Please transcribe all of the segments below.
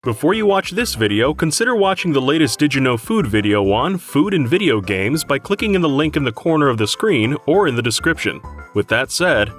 Before you watch this video, consider watching the latest Did You Know Food video on food and video games by clicking in the link in the corner of the screen or in the description. With that said,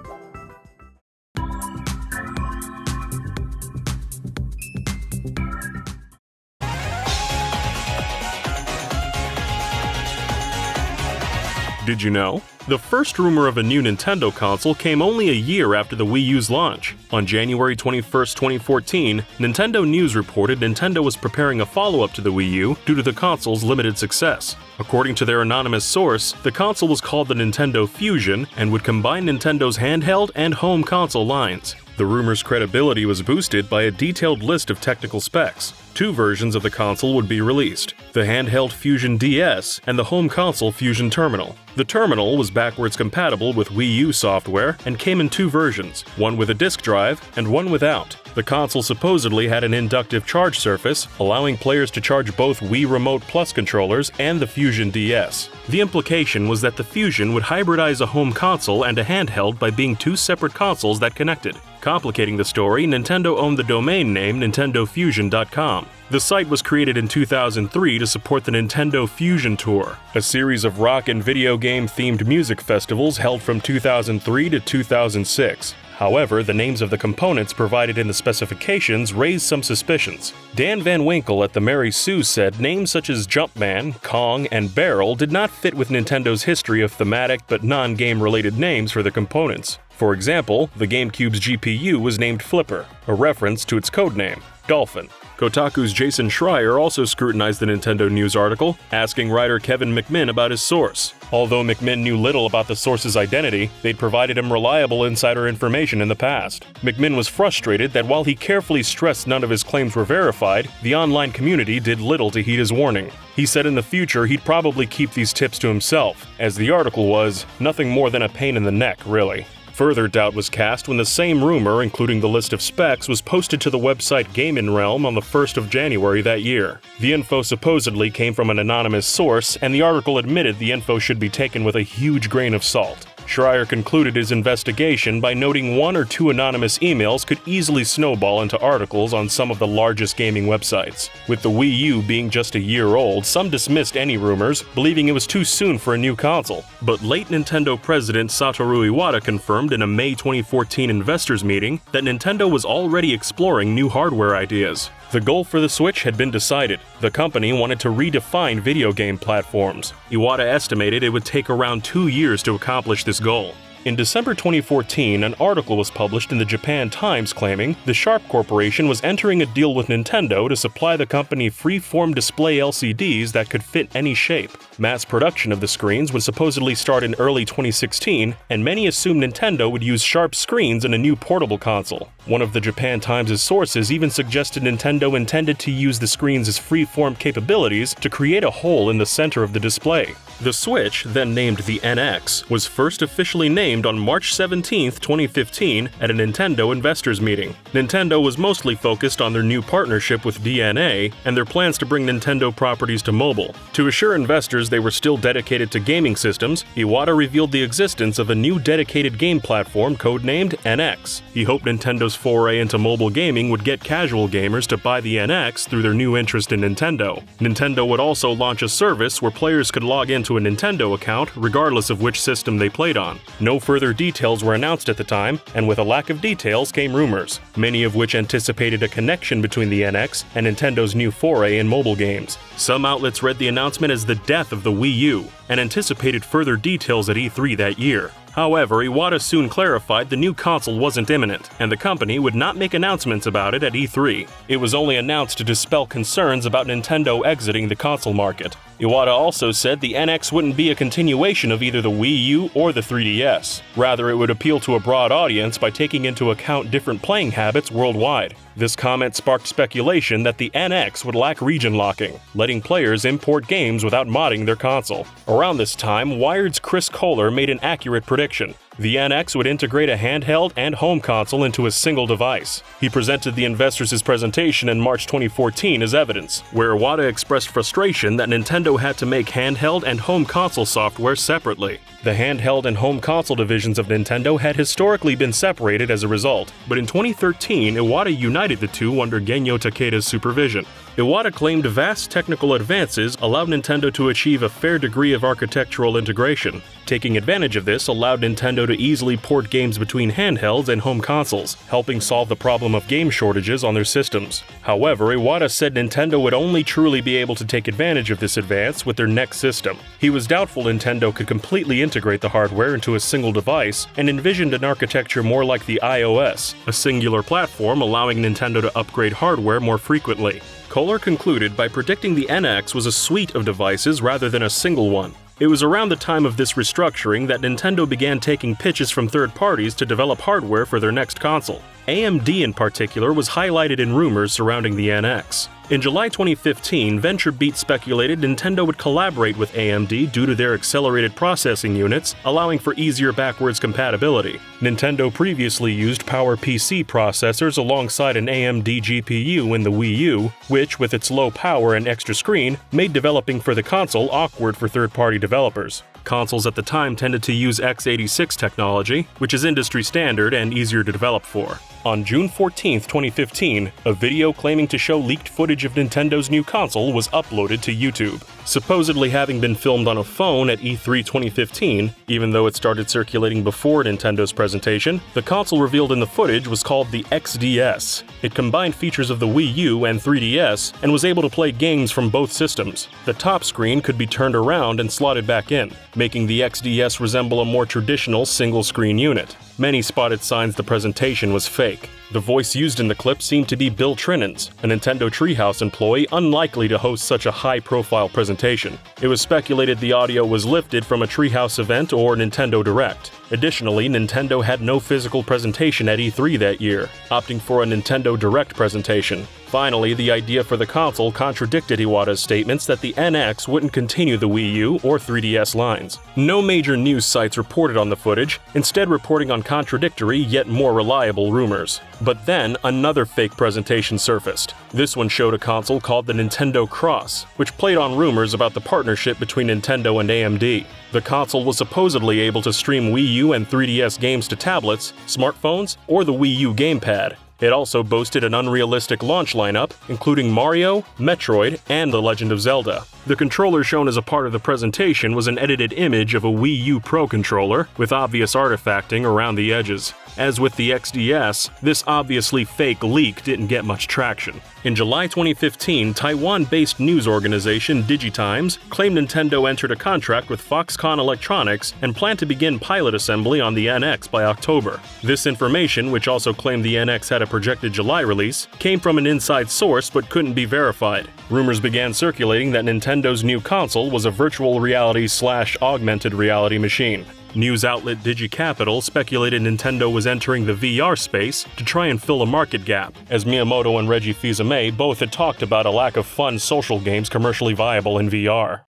did you know? The first rumor of a new Nintendo console came only a year after the Wii U's launch. On January 21, 2014, Nintendo News reported Nintendo was preparing a follow-up to the Wii U due to the console's limited success. According to their anonymous source, the console was called the Nintendo Fusion and would combine Nintendo's handheld and home console lines. The rumor's credibility was boosted by a detailed list of technical specs. Two versions of the console would be released: the handheld Fusion DS and the home console Fusion Terminal. The Terminal was backwards compatible with Wii U software and came in two versions, one with a disk drive and one without. The console supposedly had an inductive charge surface, allowing players to charge both Wii Remote Plus controllers and the Fusion DS. The implication was that the Fusion would hybridize a home console and a handheld by being two separate consoles that connected. Complicating the story, Nintendo owned the domain name NintendoFusion.com. The site was created in 2003 to support the Nintendo Fusion Tour, a series of rock and video game-themed music festivals held from 2003 to 2006. However, the names of the components provided in the specifications raised some suspicions. Dan Van Winkle at the Mary Sue said names such as Jumpman, Kong, and Barrel did not fit with Nintendo's history of thematic but non-game related names for the components. For example, the GameCube's GPU was named Flipper, a reference to its codename, Dolphin. Kotaku's Jason Schreier also scrutinized the Nintendo News article, asking writer Kevin McMinn about his source. Although McMinn knew little about the source's identity, they'd provided him reliable insider information in the past. McMinn was frustrated that while he carefully stressed none of his claims were verified, the online community did little to heed his warning. He said in the future he'd probably keep these tips to himself, as the article was nothing more than a pain in the neck, really. Further doubt was cast when the same rumor, including the list of specs, was posted to the website Game & Realm on the 1st of January that year. The info supposedly came from an anonymous source, and the article admitted the info should be taken with a huge grain of salt. Schreier concluded his investigation by noting one or two anonymous emails could easily snowball into articles on some of the largest gaming websites. With the Wii U being just a year old, some dismissed any rumors, believing it was too soon for a new console. But late Nintendo president Satoru Iwata confirmed in a May 2014 investors meeting that Nintendo was already exploring new hardware ideas. The goal for the Switch had been decided. The company wanted to redefine video game platforms. Iwata estimated it would take around 2 years to accomplish this goal. In December 2014, an article was published in the Japan Times claiming the Sharp Corporation was entering a deal with Nintendo to supply the company free-form display LCDs that could fit any shape. Mass production of the screens would supposedly start in early 2016, and many assumed Nintendo would use Sharp screens in a new portable console. One of the Japan Times' sources even suggested Nintendo intended to use the screens' free-form capabilities to create a hole in the center of the display. The Switch, then named the NX, was first officially named on March 17, 2015 at a Nintendo investors meeting. Nintendo was mostly focused on their new partnership with DeNA and their plans to bring Nintendo properties to mobile. To assure investors they were still dedicated to gaming systems, Iwata revealed the existence of a new dedicated game platform codenamed NX. He hoped Nintendo's foray into mobile gaming would get casual gamers to buy the NX through their new interest in Nintendo. Nintendo would also launch a service where players could log into a Nintendo account regardless of which system they played on. No further details were announced at the time, and with a lack of details came rumors, many of which anticipated a connection between the NX and Nintendo's new foray in mobile games. Some outlets read the announcement as the death of the Wii U, and anticipated further details at E3 that year. However, Iwata soon clarified the new console wasn't imminent, and the company would not make announcements about it at E3. It was only announced to dispel concerns about Nintendo exiting the console market. Iwata also said the NX wouldn't be a continuation of either the Wii U or the 3DS. Rather, it would appeal to a broad audience by taking into account different playing habits worldwide. This comment sparked speculation that the NX would lack region locking, letting players import games without modding their console. Around this time, Wired's Chris Kohler made an accurate prediction. The NX would integrate a handheld and home console into a single device. He presented the investors his presentation in March 2014 as evidence, where Iwata expressed frustration that Nintendo had to make handheld and home console software separately. The handheld and home console divisions of Nintendo had historically been separated as a result, but in 2013, Iwata united the two under Genyo Takeda's supervision. Iwata claimed vast technical advances allowed Nintendo to achieve a fair degree of architectural integration. Taking advantage of this allowed Nintendo to easily port games between handhelds and home consoles, helping solve the problem of game shortages on their systems. However, Iwata said Nintendo would only truly be able to take advantage of this advance with their next system. He was doubtful Nintendo could completely integrate the hardware into a single device and envisioned an architecture more like the iOS, a singular platform allowing Nintendo to upgrade hardware more frequently. Kohler concluded by predicting the NX was a suite of devices rather than a single one. It was around the time of this restructuring that Nintendo began taking pitches from third parties to develop hardware for their next console. AMD in particular was highlighted in rumors surrounding the NX. In July 2015, VentureBeat speculated Nintendo would collaborate with AMD due to their accelerated processing units, allowing for easier backwards compatibility. Nintendo previously used PowerPC processors alongside an AMD GPU in the Wii U, which, with its low power and extra screen, made developing for the console awkward for third-party developers. Consoles at the time tended to use x86 technology, which is industry standard and easier to develop for. On June 14, 2015, a video claiming to show leaked footage of Nintendo's new console was uploaded to YouTube. Supposedly having been filmed on a phone at E3 2015, even though it started circulating before Nintendo's presentation, the console revealed in the footage was called the XDS. It combined features of the Wii U and 3DS and was able to play games from both systems. The top screen could be turned around and slotted back in, making the XDS resemble a more traditional single-screen unit. Many spotted signs the presentation was fake. The voice used in the clip seemed to be Bill Trinin's, a Nintendo Treehouse employee unlikely to host such a high-profile presentation. It was speculated the audio was lifted from a Treehouse event or Nintendo Direct. Additionally, Nintendo had no physical presentation at E3 that year, opting for a Nintendo Direct presentation. Finally, the idea for the console contradicted Iwata's statements that the NX wouldn't continue the Wii U or 3DS lines. No major news sites reported on the footage, instead reporting on contradictory yet more reliable rumors. But then, another fake presentation surfaced. This one showed a console called the Nintendo Cross, which played on rumors about the partnership between Nintendo and AMD. The console was supposedly able to stream Wii U and 3DS games to tablets, smartphones, or the Wii U gamepad. It also boasted an unrealistic launch lineup, including Mario, Metroid, and The Legend of Zelda. The controller shown as a part of the presentation was an edited image of a Wii U Pro controller, with obvious artifacting around the edges. As with the XDS, this obviously fake leak didn't get much traction. In July 2015, Taiwan-based news organization DigiTimes claimed Nintendo entered a contract with Foxconn Electronics and planned to begin pilot assembly on the NX by October. This information, which also claimed the NX had a projected July release, came from an inside source but couldn't be verified. Rumors began circulating that Nintendo's new console was a virtual reality/augmented reality machine. News outlet DigiCapital speculated Nintendo was entering the VR space to try and fill a market gap, as Miyamoto and Reggie Fils-Aimé both had talked about a lack of fun social games commercially viable in VR.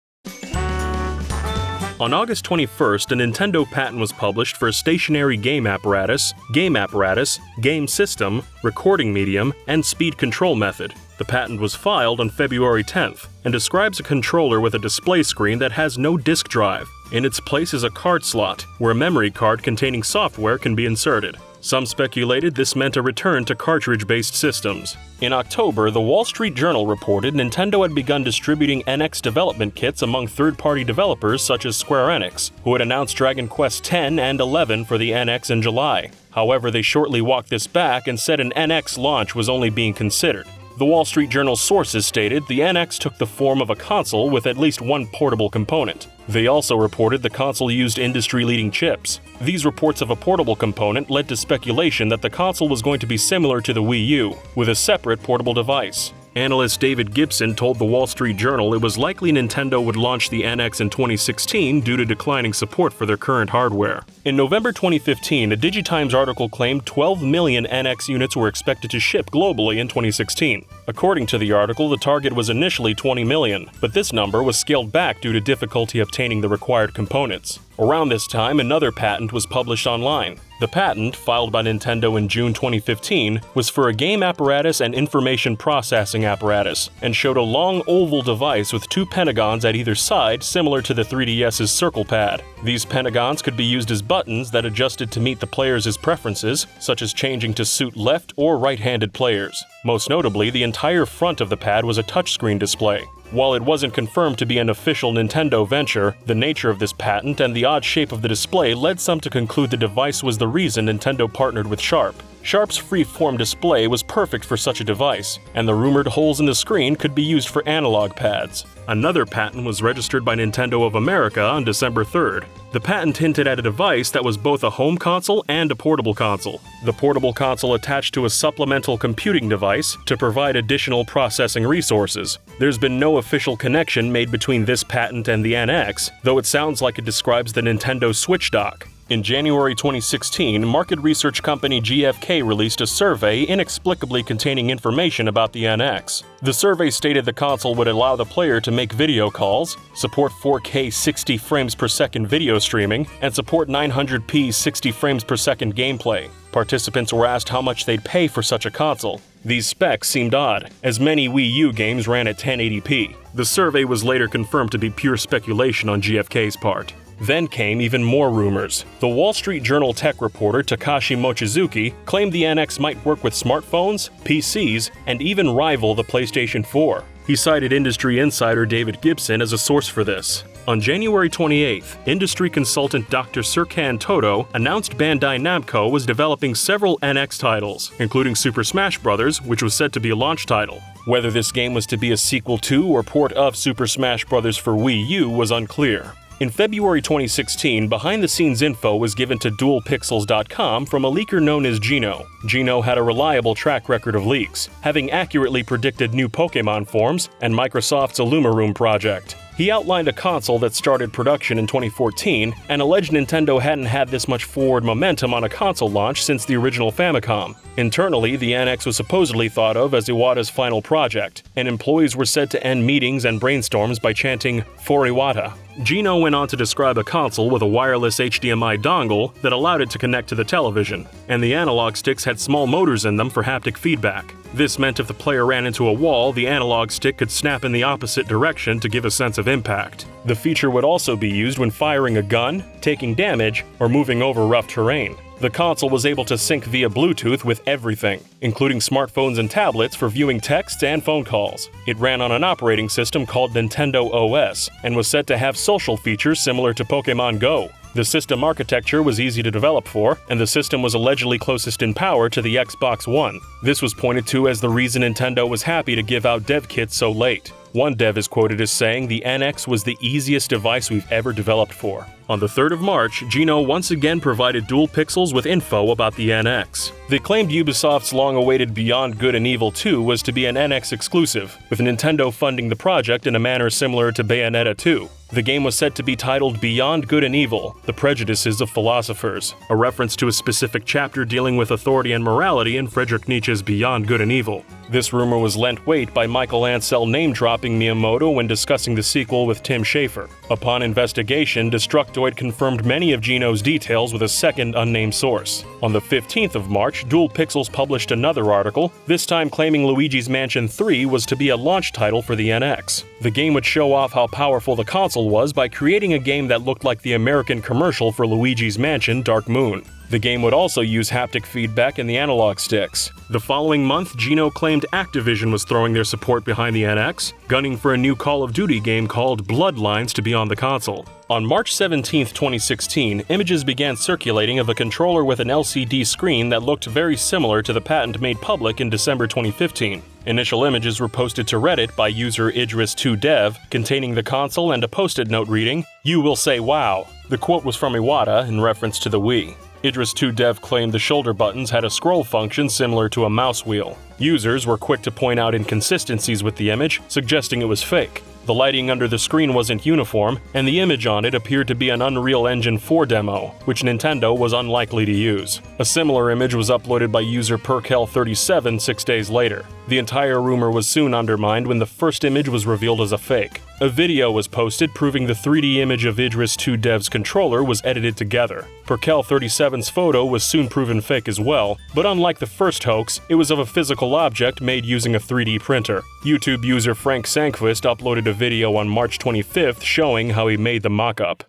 On August 21st, a Nintendo patent was published for a stationary game apparatus, game system, recording medium, and speed control method. The patent was filed on February 10th and describes a controller with a display screen that has no disk drive. In its place is a card slot, where a memory card containing software can be inserted. Some speculated this meant a return to cartridge-based systems. In October, the Wall Street Journal reported Nintendo had begun distributing NX development kits among third-party developers such as Square Enix, who had announced Dragon Quest X and XI for the NX in July. However, they shortly walked this back and said an NX launch was only being considered. The Wall Street Journal's sources stated the NX took the form of a console with at least one portable component. They also reported the console used industry-leading chips. These reports of a portable component led to speculation that the console was going to be similar to the Wii U, with a separate portable device. Analyst David Gibson told the Wall Street Journal it was likely Nintendo would launch the NX in 2016 due to declining support for their current hardware. In November 2015, a DigiTimes article claimed 12 million NX units were expected to ship globally in 2016. According to the article, the target was initially 20 million, but this number was scaled back due to difficulty obtaining the required components. Around this time, another patent was published online. The patent, filed by Nintendo in June 2015, was for a game apparatus and information processing apparatus, and showed a long oval device with 2 pentagons at either side similar to the 3DS's circle pad. These pentagons could be used as buttons that adjusted to meet the player's preferences, such as changing to suit left or right-handed players. Most notably, the entire front of the pad was a touchscreen display. While it wasn't confirmed to be an official Nintendo venture, the nature of this patent and the odd shape of the display led some to conclude the device was the reason Nintendo partnered with Sharp. Sharp's free-form display was perfect for such a device, and the rumored holes in the screen could be used for analog pads. Another patent was registered by Nintendo of America on December 3rd. The patent hinted at a device that was both a home console and a portable console. The portable console attached to a supplemental computing device to provide additional processing resources. There's been no official connection made between this patent and the NX, though it sounds like it describes the Nintendo Switch dock. In January 2016, market research company GFK released a survey inexplicably containing information about the NX. The survey stated the console would allow the player to make video calls, support 4K 60 frames per second video streaming, and support 900p 60 frames per second gameplay. Participants were asked how much they'd pay for such a console. These specs seemed odd, as many Wii U games ran at 1080p. The survey was later confirmed to be pure speculation on GFK's part. Then came even more rumors. The Wall Street Journal tech reporter Takashi Mochizuki claimed the NX might work with smartphones, PCs, and even rival the PlayStation 4. He cited industry insider David Gibson as a source for this. On January 28th, industry consultant Dr. Serkan Toto announced Bandai Namco was developing several NX titles, including Super Smash Bros., which was said to be a launch title. Whether this game was to be a sequel to or port of Super Smash Bros. For Wii U was unclear. In February 2016, behind-the-scenes info was given to DualPixels.com from a leaker known as Gino. Gino had a reliable track record of leaks, having accurately predicted new Pokémon forms and Microsoft's Illumaroom project. He outlined a console that started production in 2014 and alleged Nintendo hadn't had this much forward momentum on a console launch since the original Famicom. Internally, the NX was supposedly thought of as Iwata's final project, and employees were said to end meetings and brainstorms by chanting, "For Iwata." Gino went on to describe a console with a wireless HDMI dongle that allowed it to connect to the television, and the analog sticks had small motors in them for haptic feedback. This meant if the player ran into a wall, the analog stick could snap in the opposite direction to give a sense of impact. The feature would also be used when firing a gun, taking damage, or moving over rough terrain. The console was able to sync via Bluetooth with everything, including smartphones and tablets for viewing texts and phone calls. It ran on an operating system called Nintendo OS, and was said to have social features similar to Pokémon Go. The system architecture was easy to develop for, and the system was allegedly closest in power to the Xbox One. This was pointed to as the reason Nintendo was happy to give out dev kits so late. One dev is quoted as saying the NX was the easiest device we've ever developed for. On the 3rd of March, Gino once again provided DualPixels with info about the NX. They claimed Ubisoft's long-awaited Beyond Good and Evil 2 was to be an NX exclusive, with Nintendo funding the project in a manner similar to Bayonetta 2. The game was said to be titled Beyond Good and Evil: The Prejudices of Philosophers, a reference to a specific chapter dealing with authority and morality in Friedrich Nietzsche's Beyond Good and Evil. This rumor was lent weight by Michael Ansel name-dropping Miyamoto when discussing the sequel with Tim Schafer. Upon investigation, Destructoid confirmed many of Gino's details with a second unnamed source. On the 15th of March, DualPixels published another article, this time claiming Luigi's Mansion 3 was to be a launch title for the NX. The game would show off how powerful the console was by creating a game that looked like the American commercial for Luigi's Mansion: Dark Moon. The game would also use haptic feedback in the analog sticks. The following month, Gino claimed Activision was throwing their support behind the NX, gunning for a new Call of Duty game called Bloodlines to be on the console. On March 17, 2016, images began circulating of a controller with an LCD screen that looked very similar to the patent made public in December 2015. Initial images were posted to Reddit by user Idris2Dev, containing the console and a post-it note reading, "You will say wow." The quote was from Iwata in reference to the Wii. Idris2Dev claimed the shoulder buttons had a scroll function similar to a mouse wheel. Users were quick to point out inconsistencies with the image, suggesting it was fake. The lighting under the screen wasn't uniform, and the image on it appeared to be an Unreal Engine 4 demo, which Nintendo was unlikely to use. A similar image was uploaded by user Perkel37 6 days later. The entire rumor was soon undermined when the first image was revealed as a fake. A video was posted proving the 3D image of Idris 2 Dev's controller was edited together. Perkel37's photo was soon proven fake as well, but unlike the first hoax, it was of a physical object made using a 3D printer. YouTube user Frank Sankvist uploaded a video on March 25th showing how he made the mock-up.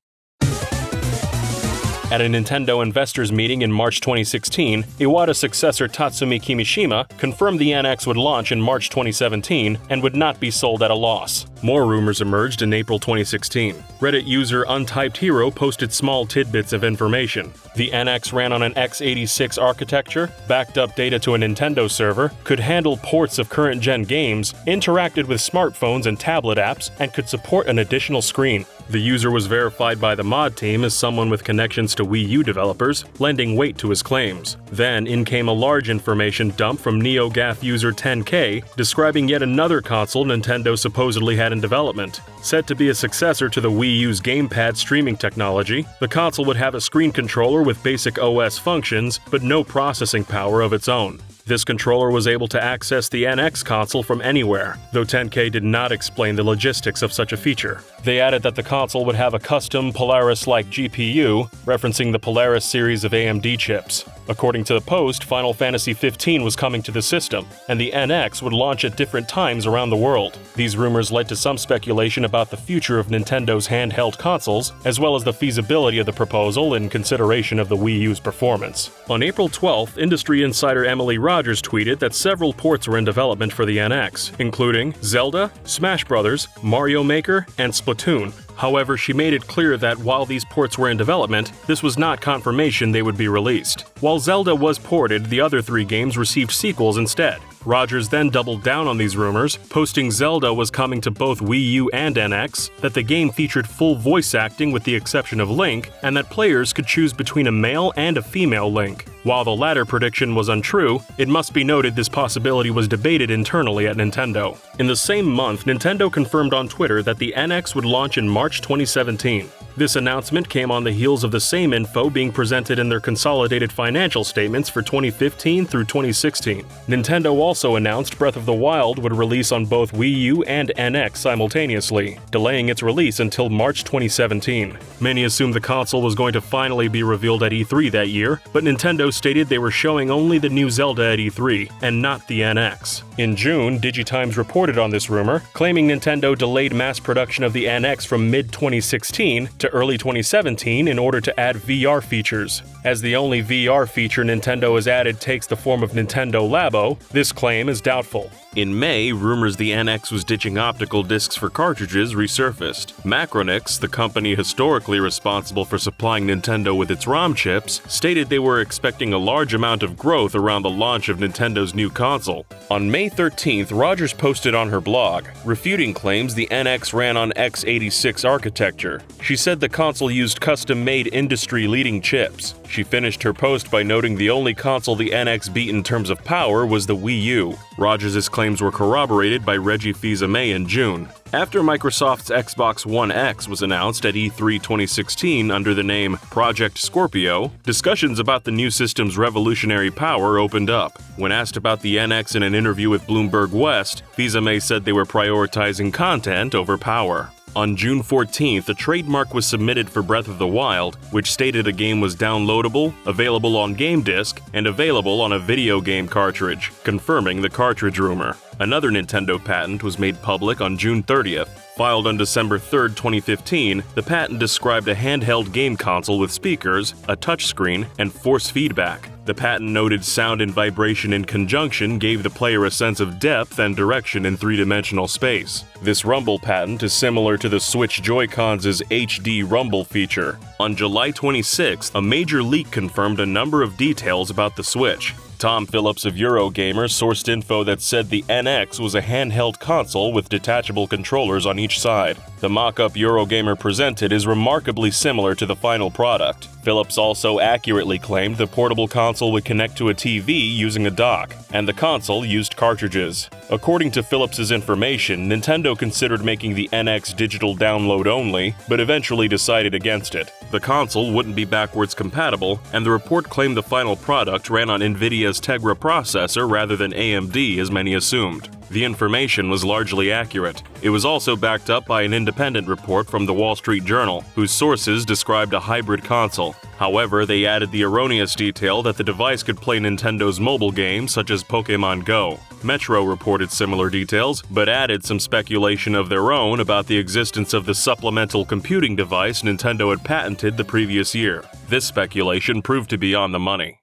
At a Nintendo investors meeting in March 2016, Iwata's successor Tatsumi Kimishima confirmed the NX would launch in March 2017 and would not be sold at a loss. More rumors emerged in April 2016. Reddit user Untyped Hero posted small tidbits of information. The NX ran on an x86 architecture, backed up data to a Nintendo server, could handle ports of current-gen games, interacted with smartphones and tablet apps, and could support an additional screen. The user was verified by the mod team as someone with connections to Wii U developers, lending weight to his claims. Then in came a large information dump from NeoGAF user 10K, describing yet another console Nintendo supposedly had in development. Said to be a successor to the Wii U's gamepad streaming technology, the console would have a screen controller with basic OS functions, but no processing power of its own. This controller was able to access the NX console from anywhere, though 10K did not explain the logistics of such a feature. They added that the console would have a custom Polaris-like GPU, referencing the Polaris series of AMD chips. According to the post, Final Fantasy XV was coming to the system, and the NX would launch at different times around the world. These rumors led to some speculation about the future of Nintendo's handheld consoles, as well as the feasibility of the proposal in consideration of the Wii U's performance. On April 12th, industry insider Emily Rogers tweeted that several ports were in development for the NX, including Zelda, Smash Bros., Mario Maker, and Splatoon. However, she made it clear that while these ports were in development, this was not confirmation they would be released. While Zelda was ported, the other 3 games received sequels instead. Rogers then doubled down on these rumors, posting Zelda was coming to both Wii U and NX, that the game featured full voice acting with the exception of Link, and that players could choose between a male and a female Link. While the latter prediction was untrue, it must be noted this possibility was debated internally at Nintendo. In the same month, Nintendo confirmed on Twitter that the NX would launch in March 2017. This announcement came on the heels of the same info being presented in their consolidated financial statements for 2015 through 2016. Nintendo also announced Breath of the Wild would release on both Wii U and NX simultaneously, delaying its release until March 2017. Many assumed the console was going to finally be revealed at E3 that year, but Nintendo stated they were showing only the new Zelda at E3, and not the NX. In June, DigiTimes reported on this rumor, claiming Nintendo delayed mass production of the NX from mid-2016 to early 2017 in order to add VR features. As the only VR feature Nintendo has added takes the form of Nintendo Labo, this claim is doubtful. In May, rumors the NX was ditching optical discs for cartridges resurfaced. Macronix, the company historically responsible for supplying Nintendo with its ROM chips, stated they were expecting a large amount of growth around the launch of Nintendo's new console. On May 13th, Rogers posted on her blog, refuting claims the NX ran on x86 architecture. She said the console used custom-made industry-leading chips. She finished her post by noting the only console the NX beat in terms of power was the Wii U. Rogers' claims were corroborated by Reggie Fils-Aimé in June. After Microsoft's Xbox One X was announced at E3 2016 under the name Project Scorpio, discussions about the new system's revolutionary power opened up. When asked about the NX in an interview with Bloomberg West, Fils-Aimé said they were prioritizing content over power. On June 14th, a trademark was submitted for Breath of the Wild, which stated a game was downloadable, available on game disc, and available on a video game cartridge, confirming the cartridge rumor. Another Nintendo patent was made public on June 30th. Filed on December 3, 2015, the patent described a handheld game console with speakers, a touchscreen, and force feedback. The patent noted sound and vibration in conjunction gave the player a sense of depth and direction in three-dimensional space. This rumble patent is similar to the Switch Joy-Cons' HD rumble feature. On July 26, a major leak confirmed a number of details about the Switch. Tom Phillips of Eurogamer sourced info that said the NX was a handheld console with detachable controllers on each side. The mock-up Eurogamer presented is remarkably similar to the final product. Phillips also accurately claimed the portable console would connect to a TV using a dock, and the console used cartridges. According to Phillips's information, Nintendo considered making the NX digital download only, but eventually decided against it. The console wouldn't be backwards compatible, and the report claimed the final product ran on NVIDIA's Tegra processor rather than AMD as many assumed. The information was largely accurate. It was also backed up by an independent report from the Wall Street Journal, whose sources described a hybrid console. However, they added the erroneous detail that the device could play Nintendo's mobile games such as Pokémon Go. Metro reported similar details, but added some speculation of their own about the existence of the supplemental computing device Nintendo had patented the previous year. This speculation proved to be on the money.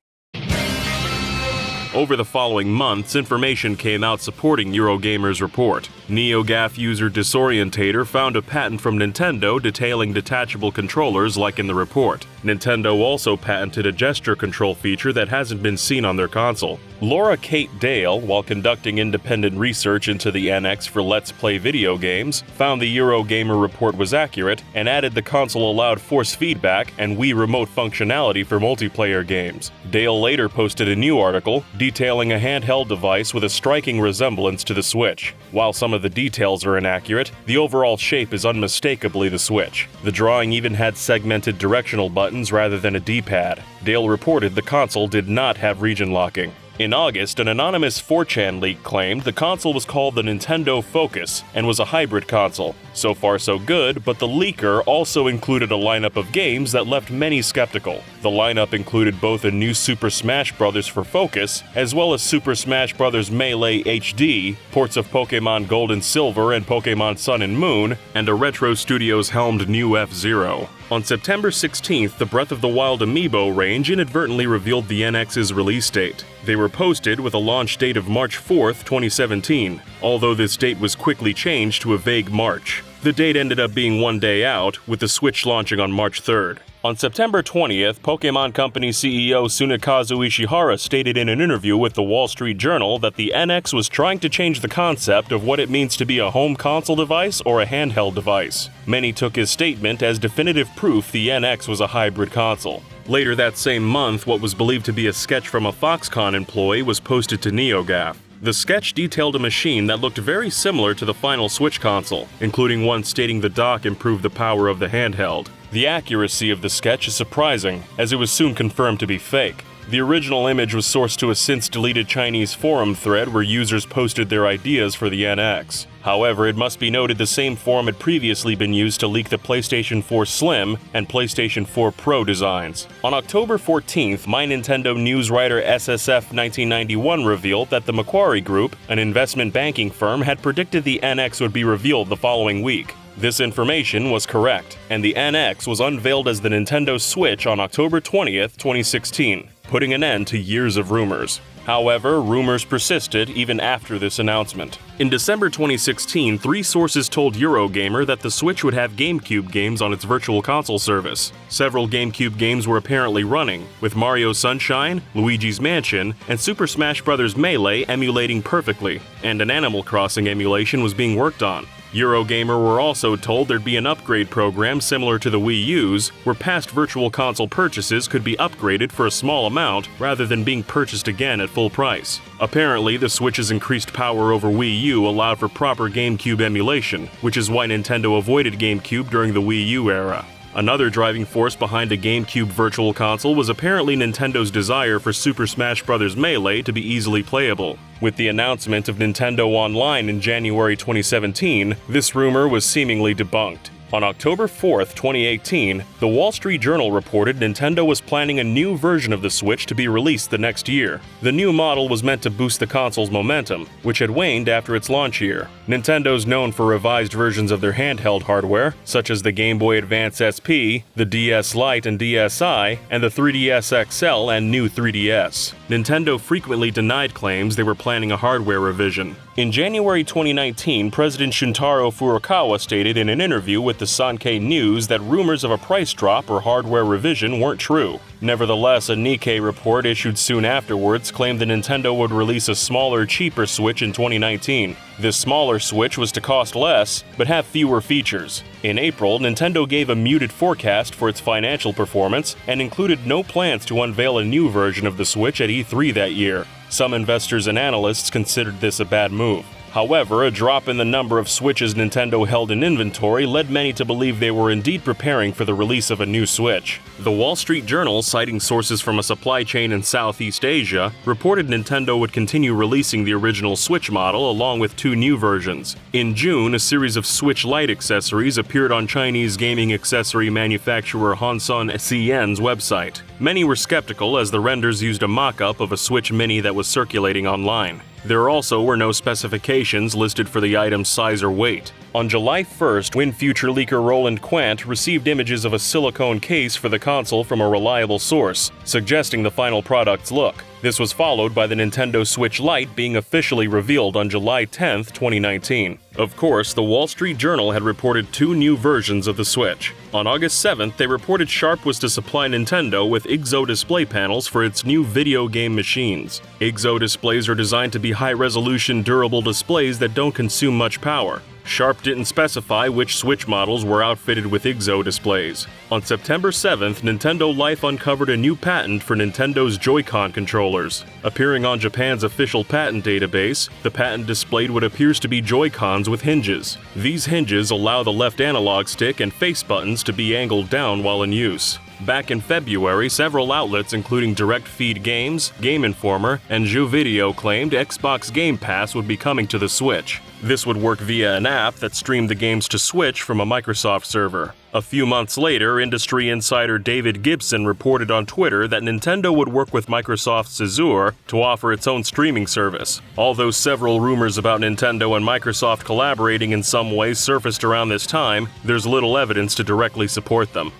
Over the following months, information came out supporting Eurogamer's report. NeoGAF user Disorientator found a patent from Nintendo detailing detachable controllers like in the report. Nintendo also patented a gesture control feature that hasn't been seen on their console. Laura Kate Dale, while conducting independent research into the NX for Let's Play video games, found the Eurogamer report was accurate and added the console allowed force feedback and Wii Remote functionality for multiplayer games. Dale later posted a new article detailing a handheld device with a striking resemblance to the Switch. While some of the details are inaccurate, the overall shape is unmistakably the Switch. The drawing even had segmented directional buttons rather than a D-pad. Dale reported the console did not have region locking. In August, an anonymous 4chan leak claimed the console was called the Nintendo Focus and was a hybrid console. So far so good, but the leaker also included a lineup of games that left many skeptical. The lineup included both a new Super Smash Bros. For Focus, as well as Super Smash Bros. Melee HD, ports of Pokémon Gold and Silver and Pokémon Sun and Moon, and a Retro Studios helmed new F-Zero. On September 16th, the Breath of the Wild amiibo range inadvertently revealed the NX's release date. They were posted with a launch date of March 4th, 2017, although this date was quickly changed to a vague March. The date ended up being one day out, with the Switch launching on March 3rd. On September 20th, Pokémon Company CEO Tsunekazu Ishihara stated in an interview with the Wall Street Journal that the NX was trying to change the concept of what it means to be a home console device or a handheld device. Many took his statement as definitive proof the NX was a hybrid console. Later that same month, what was believed to be a sketch from a Foxconn employee was posted to NeoGAF. The sketch detailed a machine that looked very similar to the final Switch console, including one stating the dock improved the power of the handheld. The accuracy of the sketch is surprising, as it was soon confirmed to be fake. The original image was sourced to a since-deleted Chinese forum thread where users posted their ideas for the NX. However, it must be noted the same forum had previously been used to leak the PlayStation 4 Slim and PlayStation 4 Pro designs. On October 14th, My Nintendo news writer SSF1991 revealed that the Macquarie Group, an investment banking firm, had predicted the NX would be revealed the following week. This information was correct, and the NX was unveiled as the Nintendo Switch on October 20th, 2016, putting an end to years of rumors. However, rumors persisted even after this announcement. In December 2016, 3 sources told Eurogamer that the Switch would have GameCube games on its Virtual Console service. Several GameCube games were apparently running, with Mario Sunshine, Luigi's Mansion, and Super Smash Bros. Melee emulating perfectly, and an Animal Crossing emulation was being worked on. Eurogamer were also told there'd be an upgrade program similar to the Wii U's, where past Virtual Console purchases could be upgraded for a small amount rather than being purchased again at full price. Apparently, the Switch's increased power over Wii U allowed for proper GameCube emulation, which is why Nintendo avoided GameCube during the Wii U era. Another driving force behind a GameCube Virtual Console was apparently Nintendo's desire for Super Smash Bros. Melee to be easily playable. With the announcement of Nintendo Online in January 2017, this rumor was seemingly debunked. On October 4th, 2018, the Wall Street Journal reported Nintendo was planning a new version of the Switch to be released the next year. The new model was meant to boost the console's momentum, which had waned after its launch year. Nintendo's known for revised versions of their handheld hardware, such as the Game Boy Advance SP, the DS Lite and DSi, and the 3DS XL and new 3DS. Nintendo frequently denied claims they were planning a hardware revision. In January 2019, President Shuntaro Furukawa stated in an interview with the Sankei News that rumors of a price drop or hardware revision weren't true. Nevertheless, a Nikkei report issued soon afterwards claimed that Nintendo would release a smaller, cheaper Switch in 2019. This smaller Switch was to cost less, but have fewer features. In April, Nintendo gave a muted forecast for its financial performance and included no plans to unveil a new version of the Switch at E3 that year. Some investors and analysts considered this a bad move. However, a drop in the number of Switches Nintendo held in inventory led many to believe they were indeed preparing for the release of a new Switch. The Wall Street Journal, citing sources from a supply chain in Southeast Asia, reported Nintendo would continue releasing the original Switch model along with 2 new versions. In June, a series of Switch Lite accessories appeared on Chinese gaming accessory manufacturer Hanson CN's website. Many were skeptical as the renders used a mock-up of a Switch Mini that was circulating online. There also were no specifications listed for the item's size or weight. On July 1st, WinFuture leaker Roland Quant received images of a silicone case for the console from a reliable source, suggesting the final product's look. This was followed by the Nintendo Switch Lite being officially revealed on July 10, 2019. Of course, the Wall Street Journal had reported 2 new versions of the Switch. On August 7th, they reported Sharp was to supply Nintendo with IGZO display panels for its new video game machines. IGZO displays are designed to be high-resolution, durable displays that don't consume much power. Sharp didn't specify which Switch models were outfitted with IGZO displays. On September 7th, Nintendo Life uncovered a new patent for Nintendo's Joy-Con controllers. Appearing on Japan's official patent database, the patent displayed what appears to be Joy-Cons with hinges. These hinges allow the left analog stick and face buttons to be angled down while in use. Back in February, several outlets including Direct Feed Games, Game Informer, and JuVideo claimed Xbox Game Pass would be coming to the Switch. This would work via an app that streamed the games to Switch from a Microsoft server. A few months later, industry insider David Gibson reported on Twitter that Nintendo would work with Microsoft's Azure to offer its own streaming service. Although several rumors about Nintendo and Microsoft collaborating in some way surfaced around this time, there's little evidence to directly support them.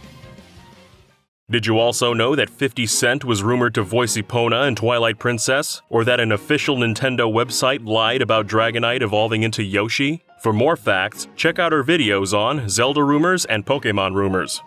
Did you also know that 50 Cent was rumored to voice Epona in Twilight Princess? Or that an official Nintendo website lied about Dragonite evolving into Yoshi? For more facts, check out our videos on Zelda rumors and Pokemon rumors.